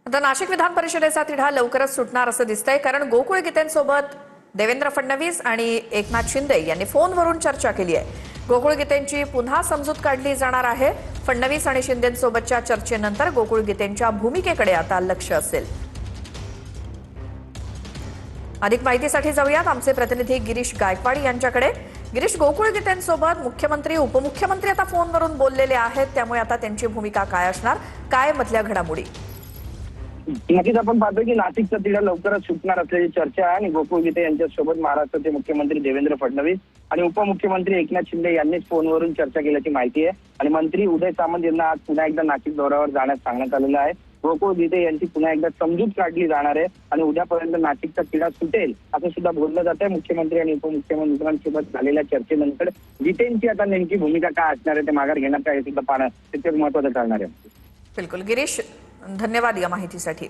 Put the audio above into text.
आता नाशिक विधान परिषदेचा तिढा लवकरच सुटणार असं दिसतंय, कारण गोकुळ गीतेंसोबत देवेंद्र फडणवीस आणि एकनाथ शिंदे यांनी फोनवरून चर्चा केली आहे। गोकुळ गीतेंची पुन्हा समजूत काढली जाणार आहे। फडणवीस आणि शिंदेंसोबतच्या चर्चेनंतर गोकुळ गीतेंच्या भूमिकेकडे आता लक्ष असेल। अधिक माहितीसाठी जाऊयात आमचे प्रतिनिधी गिरीश गायकवाड यांच्याकडे। गिरीश, गोकुळ गीतेंसोबत मुख्यमंत्री उपमुख्यमंत्री आता फोनवरून बोललेले आहेत, त्यामुळे आता त्यांची भूमिका काय असणार, काय मधल्या घडामोडी? नक्कीच आपण पाहतोय की नाशिकचा तिढा लवकरच सुटणार असल्याची चर्चा आहे आणि गोकुळ गीते यांच्यासोबत महाराष्ट्राचे मुख्यमंत्री देवेंद्र फडणवीस आणि उपमुख्यमंत्री एकनाथ शिंदे यांनीच फोनवरून चर्चा केल्याची माहिती आहे। आणि मंत्री उदय सामंत यांना आज पुन्हा एकदा नाशिक दौऱ्यावर जाण्यास सांगण्यात आलेलं आहे। गोकुळ गीते यांची पुन्हा एकदा समजूत काढली जाणार आहे आणि उद्यापर्यंत नाशिकचा तिढा सुटेल असं सुद्धा बोललं जात आहे। मुख्यमंत्री आणि उपमुख्यमंत्र्यांसोबत झालेल्या चर्चेनंतर गीतेंची आता नेमकी भूमिका काय असणार आहे, ते माघार घेणार काय हे सुद्धा पाहणं तितकंच महत्त्वाचं ठरणार आहे। बिलकुल गिरीश, धन्यवाद या माहितीसाठी।